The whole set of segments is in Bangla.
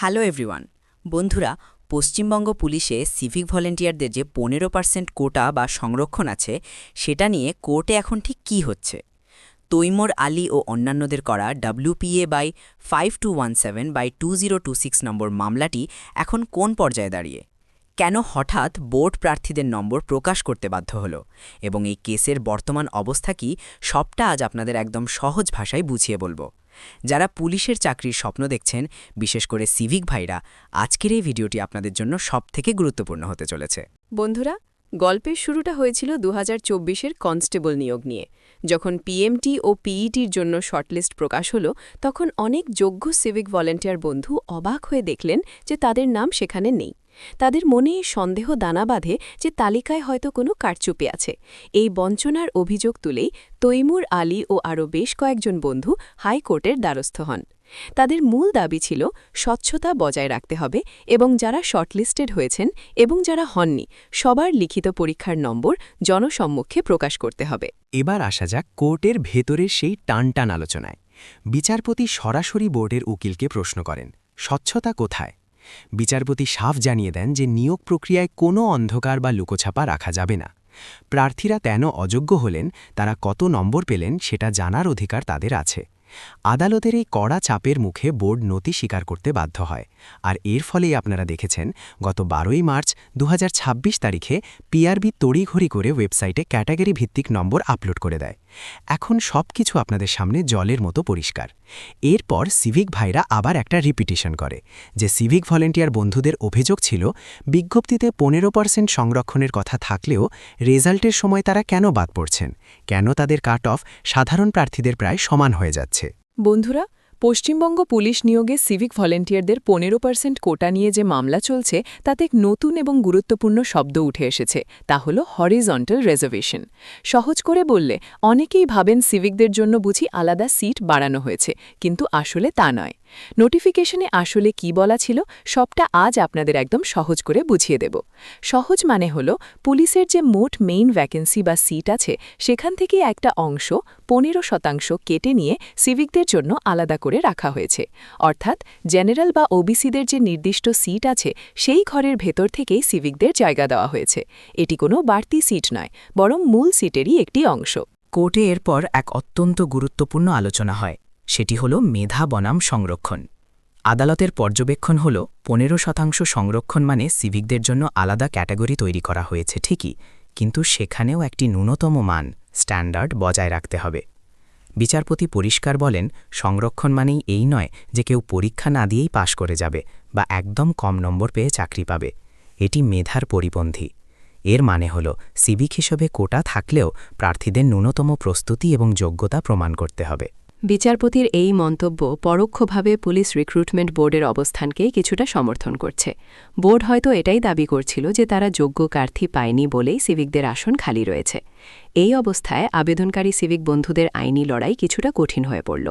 Hello everyone. বন্ধুরা, পশ্চিমবঙ্গ পুলিশে সিভিক ভলেন্টিয়ারদের যে 15% কোটা বা সংরক্ষণ আছে, সেটা নিয়ে কোর্টে এখন ঠিক কী হচ্ছে? তৈমুর আলী ও অন্যান্যদের করা WPA/5217/2026 নম্বর মামলাটি এখন কোন পর্যায়ে দাঁড়িয়ে? কেন হঠাৎ বোর্ড প্রার্থীদের নম্বর প্রকাশ করতে বাধ্য হলো, এবং এই কেসের বর্তমান অবস্থা কি, সবটা আজ আপনাদের একদম সহজ ভাষায় বুঝিয়ে বলবো। যারা পুলিশের চাকরির স্বপ্ন দেখছেন, বিশেষ করে সিভিক ভাইরা, আজকের এই ভিডিওটি আপনাদের জন্য সবথেকে গুরুত্বপূর্ণ হতে চলেছে। বন্ধুরা, গল্পের শুরুটা হয়েছিল 2024-এর কনস্টেবল নিয়োগ নিয়ে। যখন পিএমটি ও পিইটির জন্য শর্টলিস্ট প্রকাশ হলো, তখন অনেক যোগ্য সিভিক ভলেন্টিয়ার বন্ধু অবাক হয়ে দেখলেন যে তাদের নাম সেখানে নেই। তাদের মনে সন্দেহ দানা বাঁধে যে তালিকায় হয়তো কোনো কারচুপি আছে। এই বঞ্চনার অভিযোগ তুলেই তৈমুর আলী ও আরও বেশ কয়েকজন বন্ধু হাইকোর্টের দ্বারস্থ হন। তাদের মূল দাবি ছিল স্বচ্ছতা বজায় রাখতে হবে এবং যারা শর্টলিস্টেড হয়েছেন এবং যারা হননি, সবার লিখিত পরীক্ষার নম্বর জনসম্মুখে প্রকাশ করতে হবে। এবার আসা যাক কোর্টের ভেতরের সেই টানটান আলোচনায়। বিচারপতি সরাসরি বোর্ডের উকিলকে প্রশ্ন করেন, স্বচ্ছতা কোথায়? বিচারপতি সাফ জানিয়ে দেন যে নিয়োগ প্রক্রিয়ায় কোনো অন্ধকার বা লুকোছাপা রাখা যাবে না। প্রার্থীরা কেন অযোগ্য হলেন, তারা কত নম্বর পেলেন, সেটা জানার অধিকার তাদের আছে। আদালতের এই কড়া চাপের মুখে বোর্ড নতি স্বীকার করতে বাধ্য হয়, আর এর ফলেই আপনারা দেখেছেন গত 12ই মার্চ 2026 তারিখে পিআরবি তড়িঘড়ি করে ওয়েবসাইটে ক্যাটাগরি ভিত্তিক নম্বর আপলোড করে দেয়। এখন সব কিছু আপনাদের সামনে জলের মতো পরিষ্কার। এরপর সিভিক ভাইরা আবার একটা রিপিটিশন করে যে সিভিক ভলেন্টিয়ার বন্ধুদের অভিযোগ ছিল বিজ্ঞপ্তিতে 15% সংরক্ষণের কথা থাকলেও রেজাল্টের সময় তারা কেন বাদ পড়ছেন, কেন তাদের কাট অফ সাধারণ প্রার্থীদের প্রায় সমান হয়ে যাচ্ছে। বন্ধুরা, পশ্চিমবঙ্গ পুলিশ নিয়োগে সিভিক ভলেন্টিয়ারদের 15% কোটা নিয়ে যে মামলা চলছে, তাতে এক নতুন এবং গুরুত্বপূর্ণ শব্দ উঠে এসেছে, তা হল হরিজন্টাল রিজার্ভেশন। সহজ করে বললে, অনেকেই ভাবেন সিভিকদের জন্য বুঝি আলাদা সিট বাড়ানো হয়েছে, কিন্তু আসলে তা নয়। নোটিফিকেশনে আসলে কি বলা ছিল, সবটা আজ আপনাদের একদম সহজ করে বুঝিয়ে দেব। সহজ মানে হল, পুলিশের যে মোট মেইন ভ্যাকেন্সি বা সিট আছে, সেখান থেকে একটা অংশ 15% কেটে নিয়ে সিভিকদের জন্য আলাদা করে রাখা হয়েছে। অর্থাৎ জেনারেল বা ওবিসিদের যে নির্দিষ্ট সিট আছে, সেই ঘরের ভেতর থেকেই সিভিকদের জায়গা দেওয়া হয়েছে। এটি কোনো বাড়তি সিট নয়, বরং মূল সিটেরই একটি অংশ। কোর্টে এরপর এক অত্যন্ত গুরুত্বপূর্ণ আলোচনা হয়, সেটি হল মেধা বনাম সংরক্ষণ। আদালতের পর্যবেক্ষণ হল 15% সংরক্ষণ মানে সিভিকদের জন্য আলাদা ক্যাটাগরি তৈরি করা হয়েছে ঠিকই, কিন্তু সেখানেও একটি ন্যূনতম মান, স্ট্যান্ডার্ড বজায় রাখতে হবে। বিচারপতি পরিষ্কার বলেন, সংরক্ষণ মানেই এই নয় যে কেউ পরীক্ষা না দিয়েই পাশ করে যাবে বা একদম কম নম্বর পেয়ে চাকরি পাবে। এটি মেধার পরিপন্থী। এর মানে হল সিভিক হিসেবে কোটা থাকলেও প্রার্থীদের ন্যূনতম প্রস্তুতি এবং যোগ্যতা প্রমাণ করতে হবে। বিচারপতির এই মন্তব্য পরোক্ষভাবে পুলিশ রিক্রুটমেন্ট বোর্ডের অবস্থানকে কিছুটা সমর্থন করছে। বোর্ড হয়তো এটাই দাবি করছিল যে তারা যোগ্য প্রার্থী পায়নি বলেই সিভিকদের আসন খালি রয়েছে। এই অবস্থায় আবেদনকারী সিভিক বন্ধুদের আইনি লড়াই কিছুটা কঠিন হয়ে পড়ল।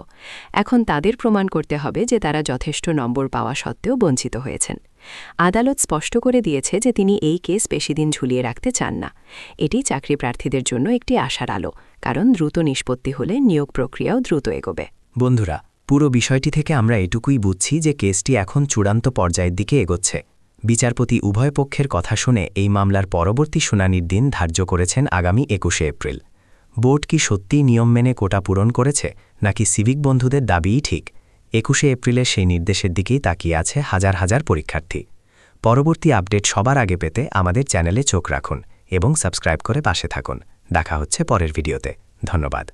এখন তাদের প্রমাণ করতে হবে যে তারা যথেষ্ট নম্বর পাওয়া সত্ত্বেও বঞ্চিত হয়েছেন। আদালত স্পষ্ট করে দিয়েছে যে তিনি এই কেস বেশিদিন ঝুলিয়ে রাখতে চান না। এটি চাকরি প্রার্থীদের জন্য একটি আশার আলো, কারণ দ্রুত নিষ্পত্তি হলে নিয়োগ প্রক্রিয়াও দ্রুত এগোবে। বন্ধুরা, পুরো বিষয়টি থেকে আমরা এটুকুই বুঝছি যে কেসটি এখন চূড়ান্ত পর্যায়ের দিকে এগোচ্ছে। বিচারপতি উভয় পক্ষের কথা শুনে এই মামলার পরবর্তী শুনানির দিন ধার্য করেছেন আগামী 21শে এপ্রিল। বোর্ড কি সত্যিই নিয়ম মেনে কোটা পূরণ করেছে, নাকি সিভিক বন্ধুদের দাবিই ঠিক? 21শে এপ্রিলের সেই নির্দেশের দিকেই তাকিয়ে আছে হাজার হাজার পরীক্ষার্থী। পরবর্তী আপডেট সবার আগে পেতে আমাদের চ্যানেলে চোখ রাখুন এবং সাবস্ক্রাইব করে পাশে থাকুন। দেখা হচ্ছে পরের ভিডিওতে। ধন্যবাদ।